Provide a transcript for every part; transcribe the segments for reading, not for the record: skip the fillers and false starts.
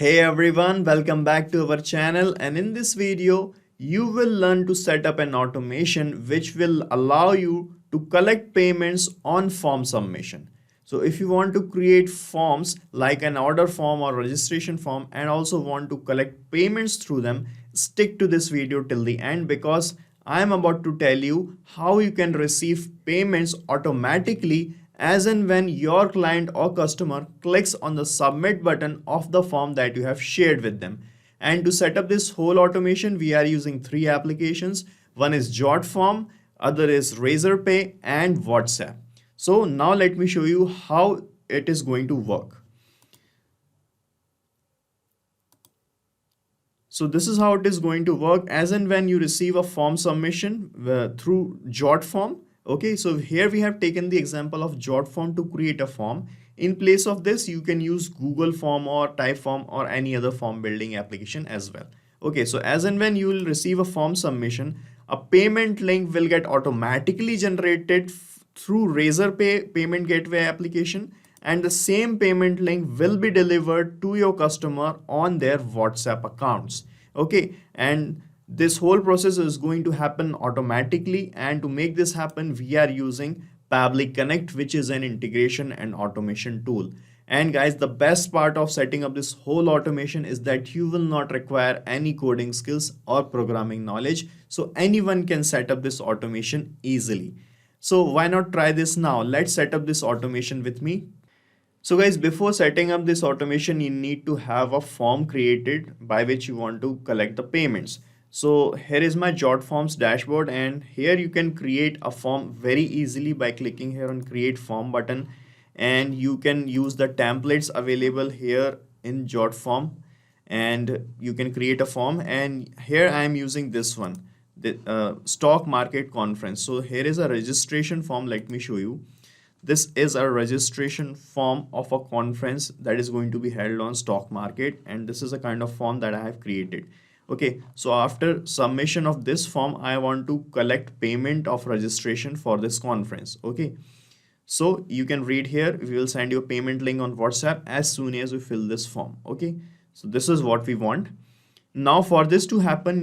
Hey everyone, welcome back to our channel, and in this video you will learn to set up an automation which will allow you to collect payments on form submission. So if you want to create forms like an order form or registration form and also want to collect payments through them, stick to this video till the end because I am about to tell you how you can receive payments automatically as and when your client or customer clicks on the submit button of the form that you have shared with them. And to set up this whole automation, we are using three applications. One is Jotform, other is Razorpay and WhatsApp. So now let me show you how it is going to work. So this is how it is going to work as and when you receive a form submission through Jotform. Okay, so here we have taken the example of Jotform to create a form. In place of this, you can use Google Form or Typeform or any other form building application as well. Okay, so as and when you will receive a form submission, a payment link will get automatically generated through Razorpay payment gateway application, and the same payment link will be delivered to your customer on their WhatsApp accounts. Okay, and this whole process is going to happen automatically, and to make this happen we are using Pabbly Connect, which is an integration and automation tool. And guys, the best part of setting up this whole automation is that you will not require any coding skills or programming knowledge, so anyone can set up this automation easily. So why not try this now? Let's set up this automation with me. So guys, before setting up this automation, you need to have a form created by which you want to collect the payments. So here is my Jotforms dashboard, and here you can create a form very easily by clicking here on create form button, and you can use the templates available here in Jotform and you can create a form. And here I am using this one, the stock market conference. So here is a registration form. Let me show you. This is a registration form of a conference that is going to be held on stock market, and this is a kind of form that I have created. Okay, so after submission of this form, I want to collect payment of registration for this conference. Okay, so you can read here, we will send you a payment link on WhatsApp as soon as you fill this form. Okay, so this is what we want. Now for this to happen,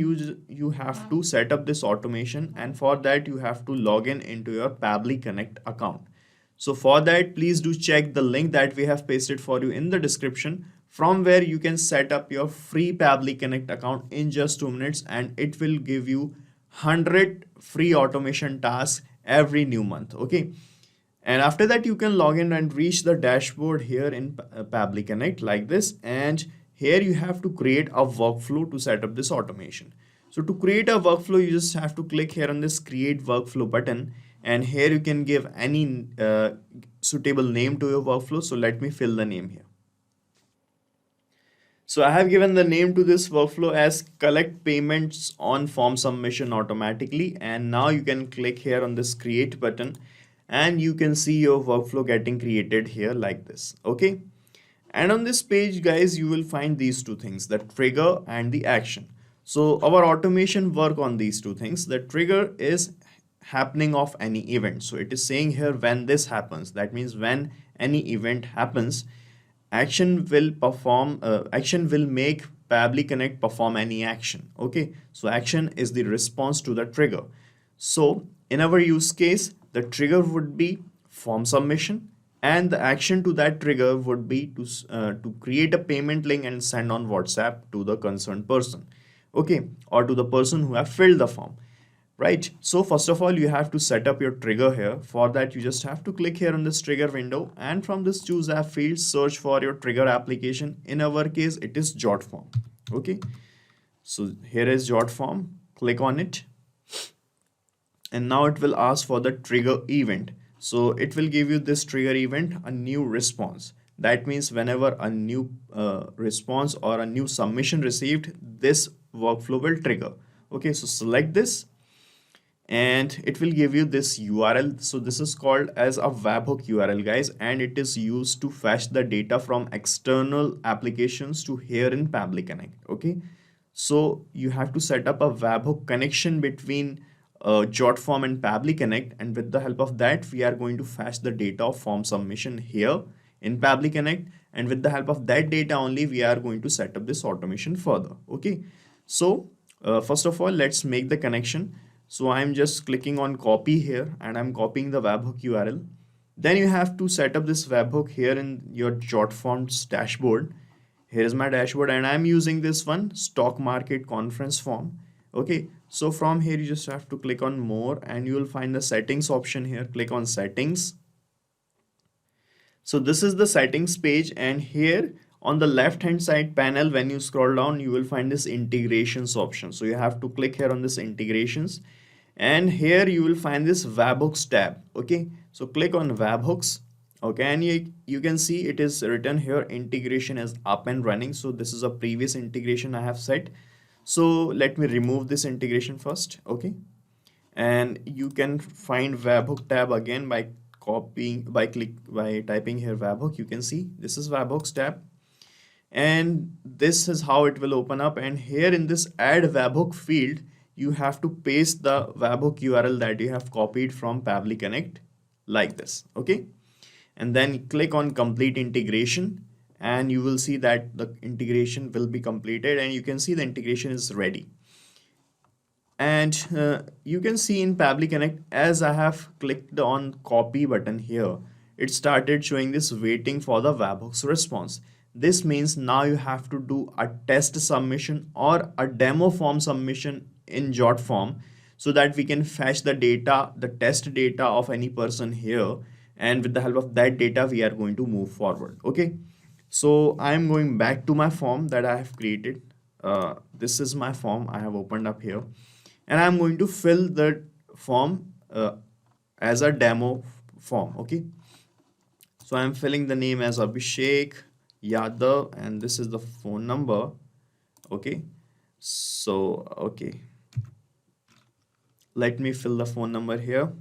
you have to set up this automation, and for that you have to log in into your Pabbly Connect account. So for that, please do check the link that we have pasted for you in the description, from where you can set up your free Pabbly Connect account in just 2 minutes, and it will give you 100 free automation tasks every new month. Okay, and after that you can log in and reach the dashboard here in Pabbly Connect like this, and here you have to create a workflow to set up this automation. So to create a workflow, you just have to click here on this create workflow button, and here you can give any suitable name to your workflow. So let me fill the name here. So I have given the name to this workflow as collect payments on form submission automatically, and now you can click here on this create button and you can see your workflow getting created here like this. Okay, and on this page guys, you will find these two things, the trigger and the action. So our automation work on these two things. The trigger is happening of any event, so it is saying here when this happens, that means when any event happens, action will make Pabbly Connect perform any action. Okay, so action is the response to the trigger. So in our use case, the trigger would be form submission, and the action to that trigger would be to create a payment link and send on WhatsApp to the concerned person. Okay, or to the person who have filled the form. Right, so first of all you have to set up your trigger here. For that you just have to click here on this trigger window, and from this choose app field, search for your trigger application. In our case it is Jotform. Okay, so here is Jotform, click on it, and now it will ask for the trigger event. So it will give you this trigger event, a new response. That means whenever a new response or a new submission received, this workflow will trigger. Okay, so select this and it will give you this URL. So this is called as a webhook URL guys, and it is used to fetch the data from external applications to here in Pabbly Connect. Okay, so you have to set up a webhook connection between Jotform and Pabbly Connect, and with the help of that we are going to fetch the data of form submission here in Pabbly Connect, and with the help of that data only we are going to set up this automation further. Okay, so first of all, let's make the connection. So I'm just clicking on copy here and I'm copying the webhook URL. Then you have to set up this webhook here in your Jotform's dashboard. Here is my dashboard and I'm using this one, stock market conference form. Okay, so from here you just have to click on more and you will find the settings option here. Click on settings. So this is the settings page, and here on the left hand side panel, when you scroll down, you will find this integrations option. So you have to click here on this integrations, and here you will find this webhooks tab. Okay, so click on webhooks. Okay, and you can see it is written here integration is up and running. So this is a previous integration I have set. So let me remove this integration first. Okay, and you can find webhook tab again by copying by typing here webhook. You can see this is webhooks tab, and this is how it will open up. And here in this add webhook field, you have to paste the webhook URL that you have copied from Pabbly Connect like this. Okay, and then click on complete integration, and you will see that the integration will be completed, and you can see the integration is ready. And you can see in Pabbly Connect, as I have clicked on copy button here, it started showing this waiting for the webhooks response. This means now you have to do a test submission or a demo form submission in Jotform, so that we can fetch the data, the test data of any person here, and with the help of that data we are going to move forward. Okay, so I'm going back to my form that I have created. This is my form I have opened up here, and I'm going to fill the form as a demo form. Okay, so I'm filling the name as Abhishek Yadav, and this is the phone number. Okay, so okay, let me fill the phone number here.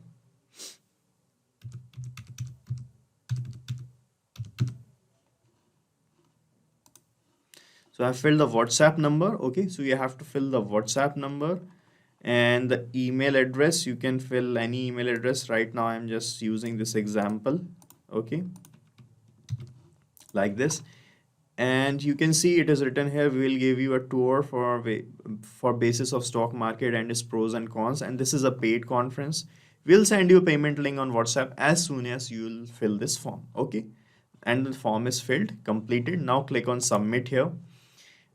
So I filled the WhatsApp number. Okay, so you have to fill the WhatsApp number, and the email address. You can fill any email address. Right now I'm just using this example. Okay, like this, and you can see it is written here, we will give you a tour for basis of stock market and its pros and cons, and this is a paid conference. We'll send you a payment link on WhatsApp as soon as you'll fill this form. Okay, and the form is filled, completed. Now click on submit here,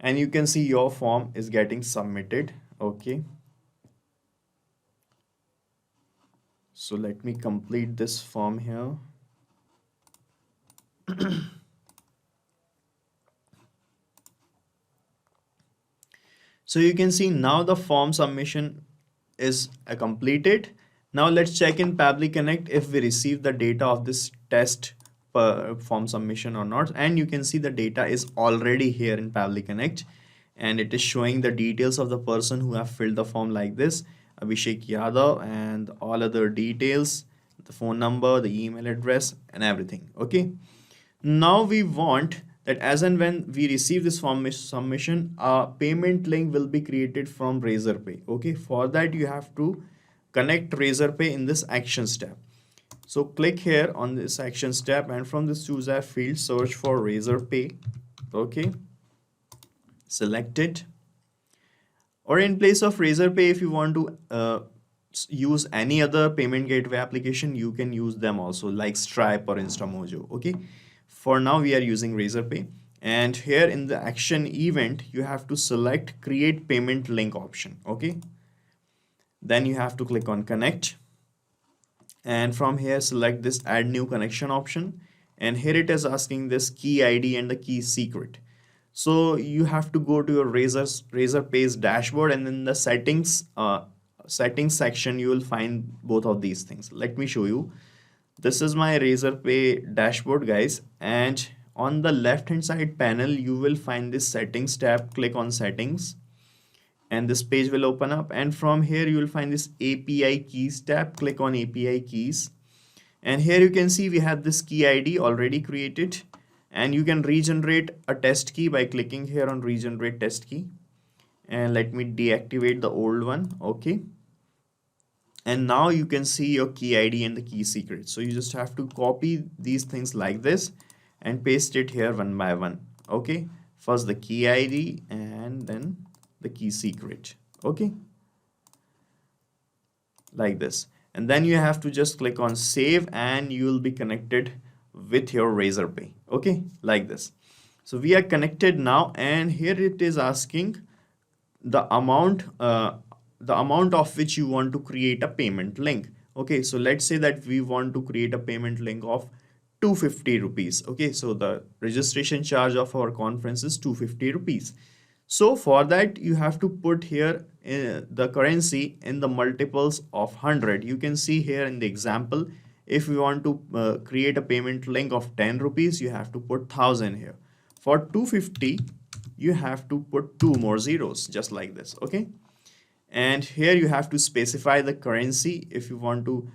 and you can see your form is getting submitted. Okay, so let me complete this form here. So you can see now the form submission is completed. Now let's check in Pabbly Connect if we receive the data of this test form submission or not. And you can see the data is already here in Pabbly Connect, and it is showing the details of the person who have filled the form like this, Abhishek Yadav, and all other details, the phone number, the email address, and everything. Okay, now we want that as and when we receive this form submission, a payment link will be created from Razorpay. Okay, for that you have to connect Razorpay in this actions tab. So click here on this actions tab, and from this choose a field, search for Razorpay. Okay, select it. Or in place of Razorpay, if you want to use any other payment gateway application, you can use them also, like Stripe or Instamojo. Okay, for now we are using Razorpay, and here in the action event you have to select create payment link option. Okay, then you have to click on connect, and from here select this add new connection option, and here it is asking this key ID and the key secret. So you have to go to your Razorpay's dashboard, and in the settings section you will find both of these things. Let me show you. This is my Razorpay dashboard, guys, and on the left hand side panel you will find this settings tab. Click on settings, and this page will open up, and from here you will find this API keys tab. Click on API keys, and here you can see we have this key ID already created, and you can regenerate a test key by clicking here on regenerate test key. And let me deactivate the old one. Okay, and now you can see your key ID and the key secret. So you just have to copy these things like this and paste it here one by one. Okay, first the key ID and then the key secret. Okay, like this, and then you have to just click on save and you will be connected with your Razorpay. Okay, like this. So we are connected now, and here it is asking the amount of which you want to create a payment link. Okay, so let's say that we want to create a payment link of 250 rupees. Okay, so the registration charge of our conference is 250 rupees. So for that you have to put here the currency in the multiples of 100. You can see here in the example, if you want to create a payment link of 10 rupees, you have to put 1000 here. For 250 you have to put two more zeros, just like this. Okay, and here you have to specify the currency. If you want to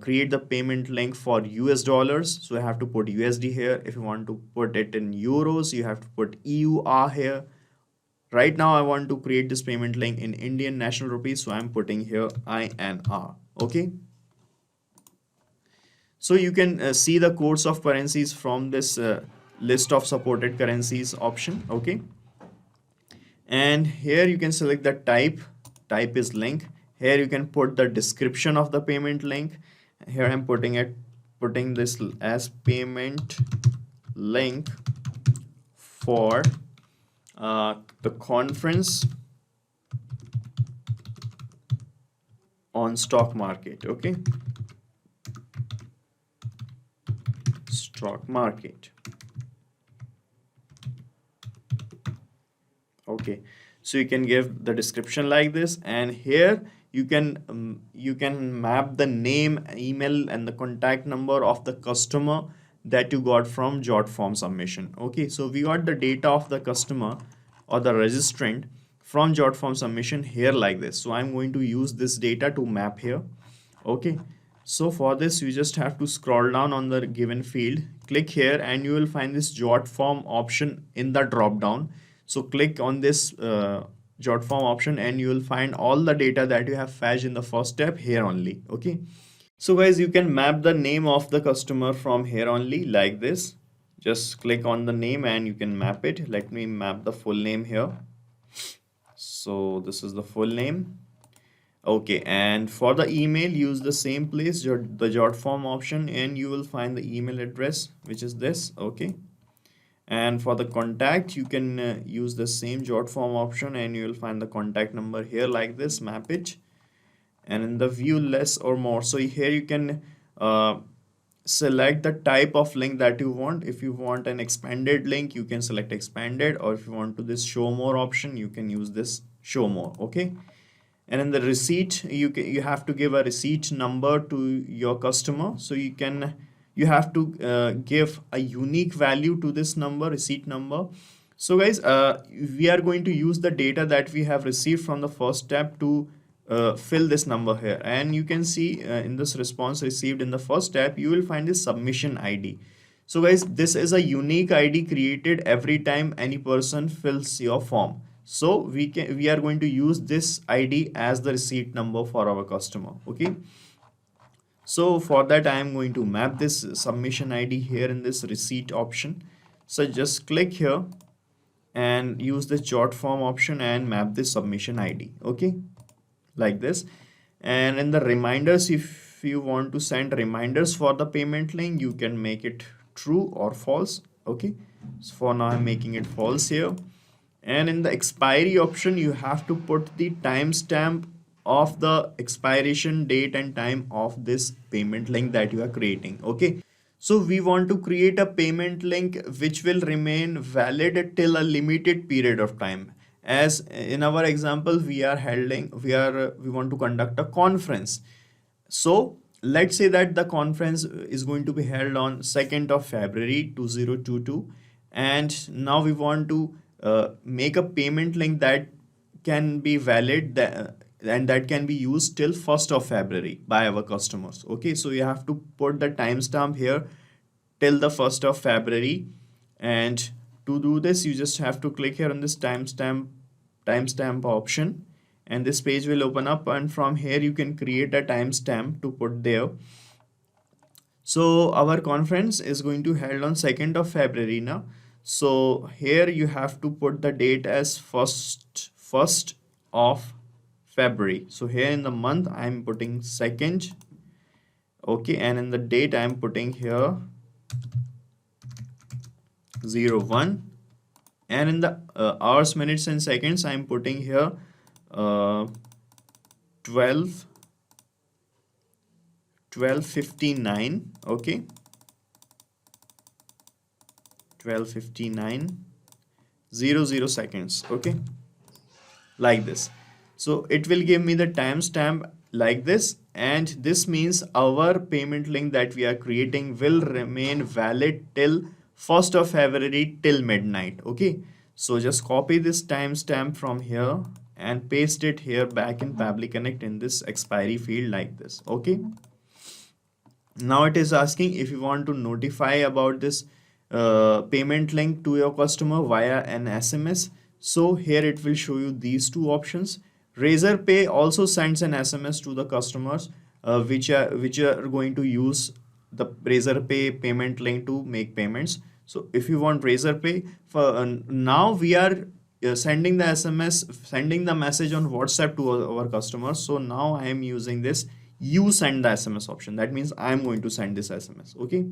create the payment link for US dollars, so you have to put USD here. If you want to put it in euros, you have to put EUR here. Right now I want to create this payment link in Indian national rupees, so I'm putting here INR. Okay, so you can see the codes of currencies from this list of supported currencies option. Okay, and here you can select the type is link. Here you can put the description of the payment link. Here I'm putting this as payment link for the conference on stock market. Okay, stock market. Okay, so you can give the description like this, and here you can map the name, email, and the contact number of the customer that you got from Jotform submission. Okay, so we got the data of the customer or the registrant from Jotform submission here like this. So I'm going to use this data to map here. Okay, so for this you just have to scroll down on the given field, click here, and you will find this Jotform option in the drop down. So click on this Jotform option and you will find all the data that you have fetched in the first step here only. Okay, so guys, you can map the name of the customer from here only like this. Just click on the name and you can map it. Let me map the full name here. So this is the full name. Okay, and for the email, use the same place, the Jotform option, and you will find the email address, which is this. Okay, and for the contact, you can use the same Jotform option and you will find the contact number here like this. Map it, and in the view less or more, so here you can select the type of link that you want. If you want an expanded link, you can select expanded, or if you want to this show more option, you can use this show more. Okay, and in the receipt, you have to give a receipt number to your customer. So you have to give a unique value to this number, receipt number. So guys, we are going to use the data that we have received from the first step to fill this number here, and you can see in this response received in the first step, you will find this submission ID. So guys, this is a unique ID created every time any person fills your form. So we are going to use this ID as the receipt number for our customer. Okay, so for that I am going to map this submission ID here in this receipt option. So just click here and use the Jotform option and map this submission ID. Okay, like this. And in the reminders, if you want to send reminders for the payment link, you can make it true or false. Okay, so for now I'm making it false here. And in the expiry option, you have to put the timestamp of the expiration date and time of this payment link that you are creating. Okay, so we want to create a payment link which will remain valid till a limited period of time. As in our example, we want to conduct a conference. So let's say that the conference is going to be held on 2nd of February 2022, and now we want to make a payment link that can be valid and that can be used till 1st of February by our customers. Okay, so you have to put the timestamp here till the 1st of February, and to do this you just have to click here on this timestamp option, and this page will open up, and from here you can create a timestamp to put there. So our conference is going to held on 2nd of February now. So here you have to put the date as first of February. So here in the month I'm putting 2nd. Okay, and in the date I'm putting here 01, and in the hours, minutes and seconds I'm putting here 12 12:59. Okay, 12:59 00 seconds. Okay, like this. So it will give me the timestamp like this, and this means our payment link that we are creating will remain valid till 1st of February till midnight. Okay, so just copy this timestamp from here and paste it here back in Pabbly Connect in this expiry field like this. Okay, now it is asking if you want to notify about this payment link to your customer via an SMS. So here it will show you these two options. Razorpay also sends an SMS to the customers which are going to use the Razorpay payment link to make payments. So if you want Razorpay, for now we are sending the SMS, sending the message on WhatsApp to our customers. So now I am using this you send the SMS option. That means I'm going to send this SMS. Okay.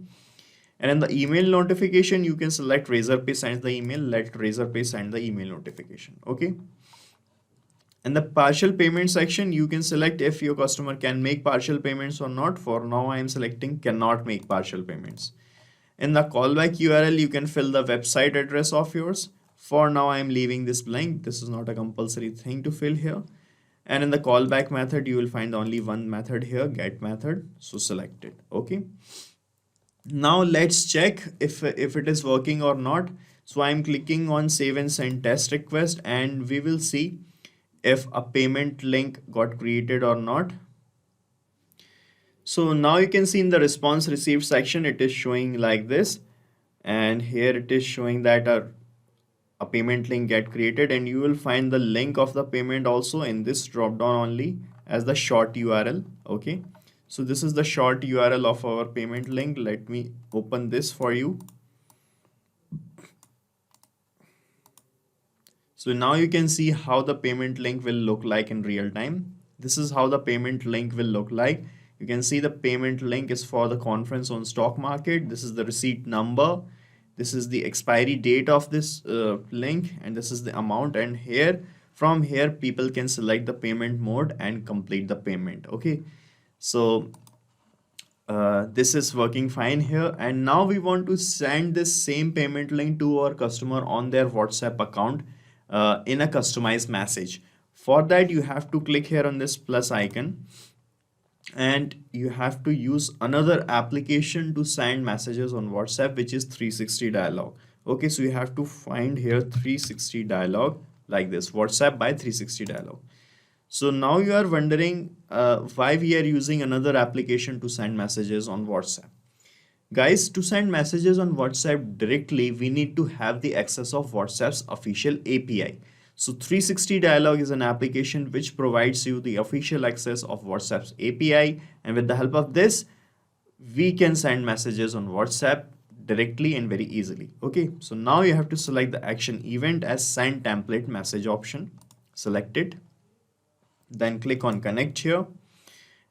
And in the email notification, you can select Razorpay sends the email, let Razorpay send the email notification. Okay. In the partial payment section, you can select if your customer can make partial payments or not. For now, I am selecting cannot make partial payments. In the callback URL, you can fill the website address of yours. For now, I am leaving this blank. This is not a compulsory thing to fill here. And in the callback method, you will find only one method here, get method. So select it. Okay. Now let's check if it is working or not. So I'm clicking on save and send test request, and we will see if a payment link got created or not. So now you can see in the response received section, it is showing like this. And here it is showing that a payment link get created, and you will find the link of the payment also in this drop down only as the short URL. Okay, so this is the short URL of our payment link. Let me open this for you. So now you can see how the payment link will look like in real time. This is how the payment link will look like. You can see the payment link is for the conference on stock market. This is the receipt number. This is the expiry date of this link, and this is the amount. And here, from here, people can select the payment mode and complete the payment. Okay, so this is working fine here. And now we want to send this same payment link to our customer on their WhatsApp account in a customized message. For that, you have to click here on this plus icon, and you have to use another application to send messages on WhatsApp, which is 360 dialog. Okay, so you have to find here 360 dialog like this, WhatsApp by 360 dialog. So now you are wondering why we are using another application to send messages on WhatsApp. Guys, to send messages on WhatsApp directly, we need to have the access of WhatsApp's official API. So 360 Dialog is an application which provides you the official access of WhatsApp's API, and with the help of this, we can send messages on WhatsApp directly and very easily. Okay, so now you have to select the action event as send template message option. Select it, then click on connect here.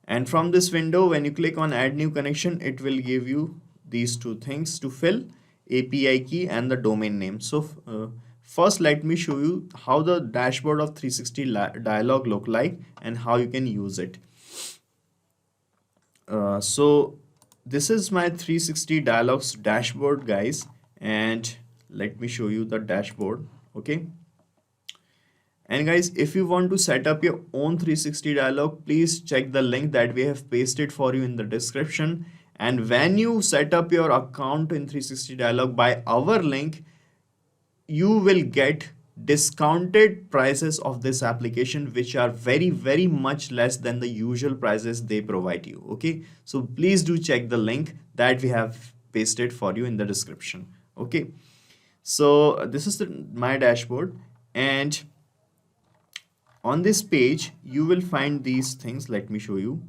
And from this window, when you click on add new connection, it will give you these two things to fill, API key and the domain name. So first, let me show you how the dashboard of 360 dialog look like and how you can use it. So this is my 360 dialogs dashboard, guys, and let me show you the dashboard. Okay. And guys, if you want to set up your own 360 dialog, please check the link that we have pasted for you in the description. And when you set up your account in 360 dialog by our link, you will get discounted prices of this application, which are very much less than the usual prices they provide you. Okay, so please do check the link that we have pasted for you in the description. Okay, so this is my dashboard, and on this page you will find these things. Let me show you.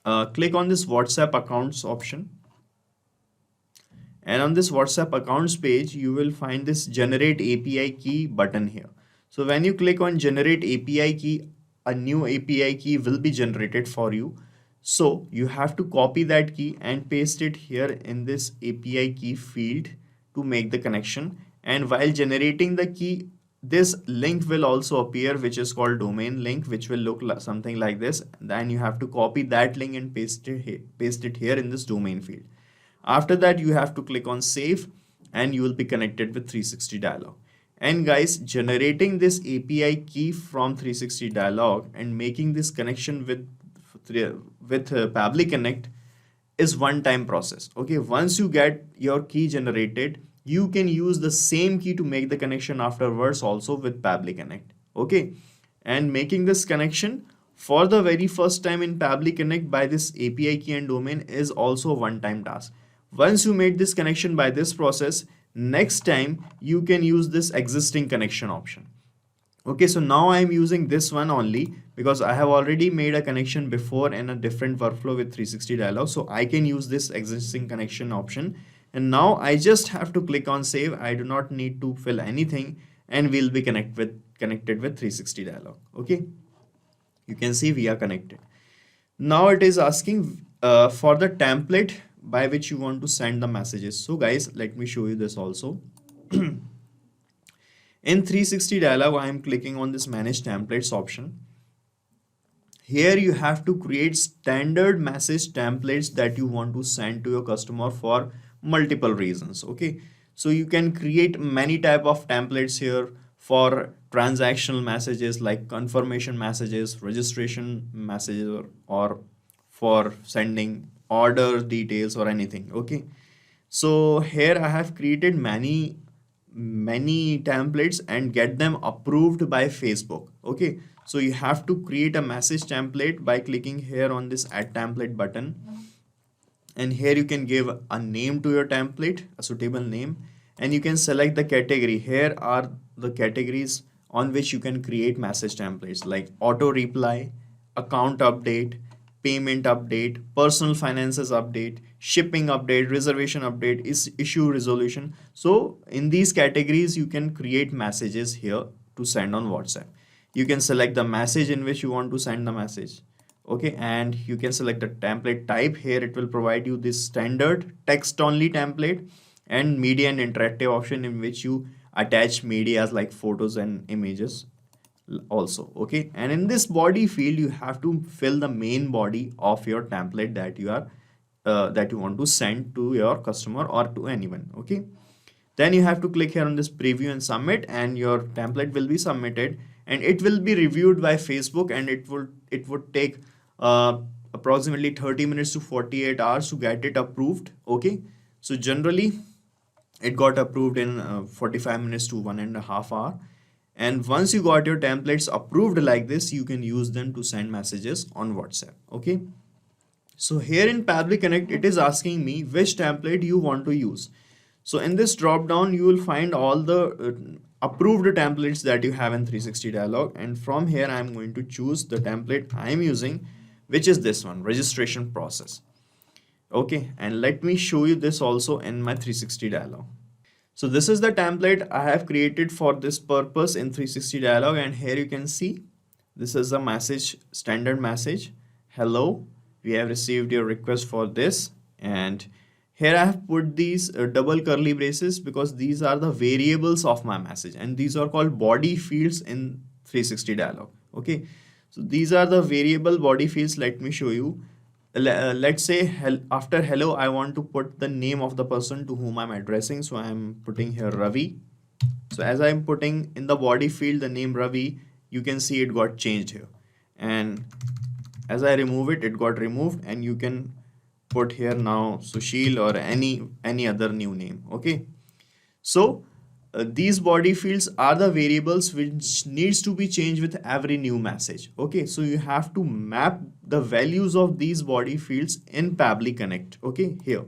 click on this WhatsApp accounts option. And on this WhatsApp accounts page, you will find this generate API key button here. So when you click on generate API key, a new API key will be generated for you. So you have to copy that key and paste it here in this API key field to make the connection. And while generating the key, this link will also appear, which is called domain link, which will look like something like this. Then you have to copy that link and paste it here in this domain field. After that, you have to click on save and you will be connected with 360 dialog. And guys, generating this API key from 360 dialog and making this connection with Pabbly Connect is one-time process. Okay, once you get your key generated, you can use the same key to make the connection afterwards also with Pabbly Connect. Okay, and making this connection for the very first time in Pabbly Connect by this API key and domain is also a one-time task. Once you made this connection by this process, next time you can use this existing connection option. Okay, so now I am using this one only because I have already made a connection before in a different workflow with 360 dialog. So I can use this existing connection option. And now I just have to click on save. I do not need to fill anything and we'll be connected with 360 dialog. Okay, you can see we are connected. Now it is asking for the template by which you want to send the messages. So guys, let me show you this also. In 360 dialog, I am clicking on this manage templates option. Here you have to create standard message templates that you want to send to your customer for multiple reasons. Okay, so you can create many type of templates here for transactional messages like confirmation messages, registration messages, or for sending order details or anything. Okay, so here I have created many templates and get them approved by Facebook. Okay, so you have to create a message template by clicking here on this add template button, and here you can give a name to your template, a suitable name, and you can select the category. Here are the categories on which you can create message templates like auto reply, account update, payment update, personal finances update, shipping update, reservation update, issue resolution. So in these categories, you can create messages here to send on WhatsApp. You can select the message in which you want to send the message. Okay, and you can select the template type. Here it will provide you this standard text only template and media and interactive option in which you attach medias like photos and images also. Okay, and in this body field you have to fill the main body of your template that you want to send to your customer or to anyone. Okay, then you have to click here on this preview and submit, and your template will be submitted and it will be reviewed by Facebook, and it would take approximately 30 minutes to 48 hours to get it approved. Okay, so generally it got approved in 45 minutes to 1.5 hours. And once you got your templates approved like this, you can use them to send messages on WhatsApp. Okay, so here in Pabbly Connect, it is asking me which template you want to use. So in this drop down, you will find all the approved templates that you have in 360 dialog, and from here I am going to choose the template I am using, which is this one, registration process. Okay, and let me show you this also in my 360 dialog. So this is the template I have created for this purpose in 360 dialog, and here you can see this is a message, standard message. Hello, we have received your request for this, and here I have put these double curly braces because these are the variables of my message, and these are called body fields in 360 dialog. Okay, so these are the variable body fields. Let me show you. Let's say after hello, I want to put the name of the person to whom I'm addressing. So I'm putting here Ravi. So as I'm putting in the body field the name Ravi, you can see it got changed here. And as I remove it, it got removed, and you can put here now Sushil or any other new name. Okay. So these body fields are the variables which needs to be changed with every new message. Okay, so you have to map the values of these body fields in Pabbly Connect. Okay, here.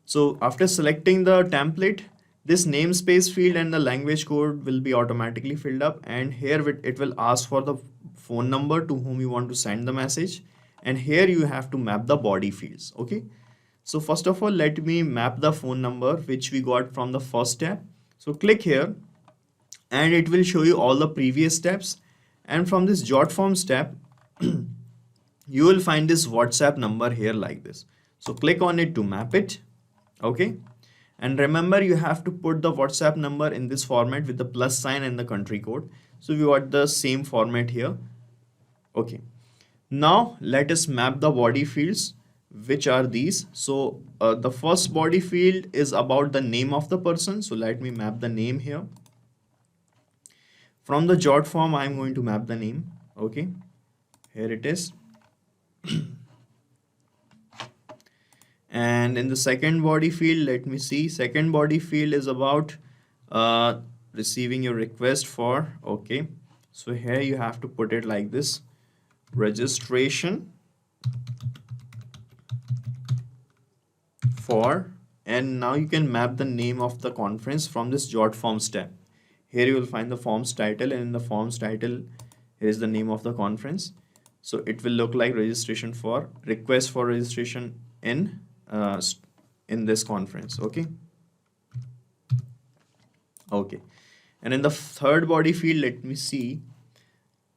So after selecting the template, this namespace field and the language code will be automatically filled up, and here it will ask for the phone number to whom you want to send the message, and here you have to map the body fields. Okay, so first of all, let me map the phone number which we got from the first step. So click here and it will show you all the previous steps, and from this Jotform step you will find this WhatsApp number here like this. So click on it to map it. Okay, and remember you have to put the WhatsApp number in this format with the plus sign and the country code. So we got the same format here. Okay, now let us map the body fields, which are these. So the first body field is about the name of the person. So let me map the name here. From the Jotform, I'm going to map the name. Okay, here it is. And in the second body field, let me see. Second body field is about receiving your request for. Okay, so here you have to put it like this: registration for, and now you can map the name of the conference from this Jotform step. Here you will find the form's title, and in the form's title here is the name of the conference. So it will look like registration for, request for registration in this conference. Okay, okay, and in the third body field, let me see.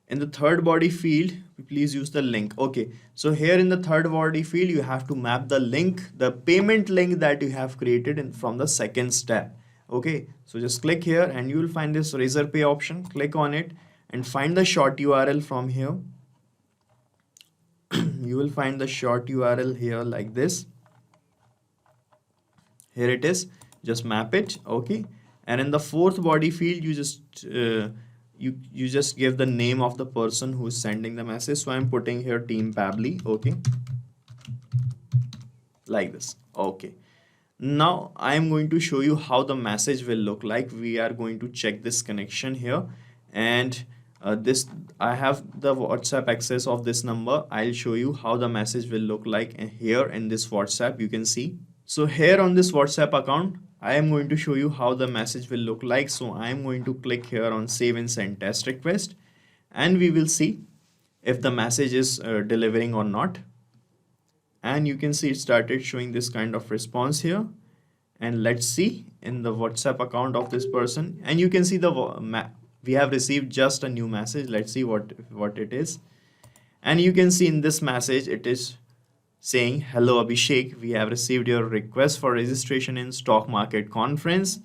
In the third body field, please use the link. Okay, so here in the third body field, you have to map the link, the payment link that you have created from the second step. Okay, so just click here and you will find this Razorpay option. Click on it and find the short URL from here. You will find the short URL here like this. Here it is. Just map it. Okay, and in the fourth body field, you just you just give the name of the person who is sending the message. So I'm putting here Team Pabbly. Okay, like this. Okay, now I am going to show you how the message will look like. We are going to check this connection here, and this I have the WhatsApp access of this number. I'll show you how the message will look like here in this WhatsApp. You can see. So here on this WhatsApp account, I am going to show you how the message will look like. So I am going to click here on save and send test request, and we will see if the message is delivering or not. And you can see it started showing this kind of response here. And let's see in the WhatsApp account of this person, and you can see we have received just a new message. Let's see what it is. And you can see in this message it is saying, hello Abhishek, we have received your request for registration in stock market conference.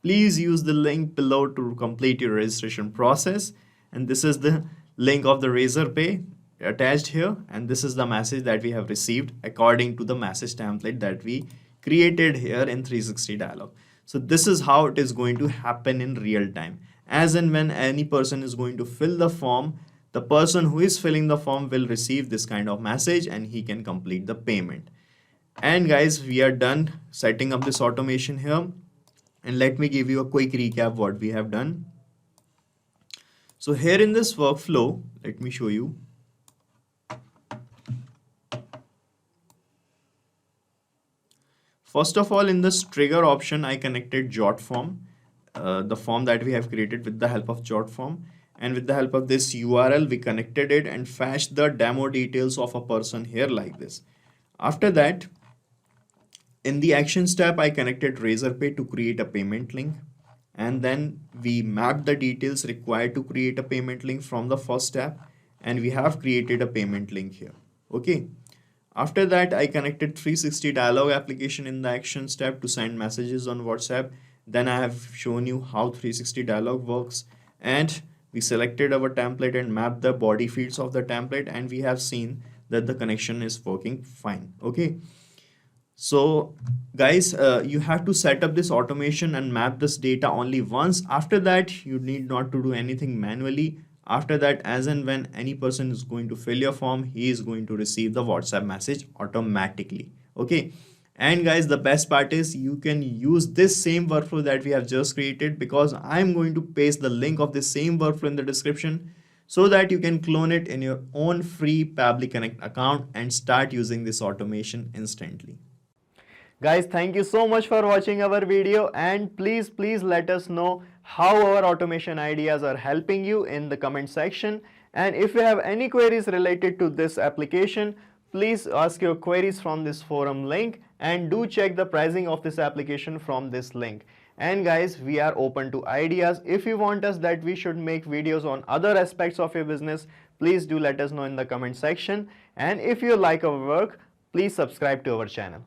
Please use the link below to complete your registration process. And this is the link of the Razorpay attached here, and this is the message that we have received according to the message template that we created here in 360 dialog. So this is how it is going to happen in real time. As and when any person is going to fill the form, the person who is filling the form will receive this kind of message and he can complete the payment. And guys, we are done setting up this automation here, and let me give you a quick recap what we have done. So here in this workflow, let me show you. First of all, in this trigger option, I connected Jotform, the form that we have created with the help of Jotform. And with the help of this URL, we connected it and fetched the demo details of a person here like this. After that, in the actions tab, I connected Razorpay to create a payment link. And then we mapped the details required to create a payment link from the first tab. And we have created a payment link here. Okay. After that, I connected 360 dialog application in the actions tab to send messages on WhatsApp. Then I have shown you how 360 dialog works, and we selected our template and mapped the body fields of the template, and we have seen that the connection is working fine. Okay. So guys, you have to set up this automation and map this data only once. After that, you need not to do anything manually. After that, as and when any person is going to fill your form, he is going to receive the WhatsApp message automatically. Okay. And guys, the best part is you can use this same workflow that we have just created, because I'm going to paste the link of the same workflow in the description so that you can clone it in your own free Pabbly Connect account and start using this automation instantly. Guys, thank you so much for watching our video, and please let us know how our automation ideas are helping you in the comment section. And if you have any queries related to this application, please ask your queries from this forum link, and do check the pricing of this application from this link. And guys, we are open to ideas. If you want us that we should make videos on other aspects of your business, please do let us know in the comment section. And if you like our work, please subscribe to our channel.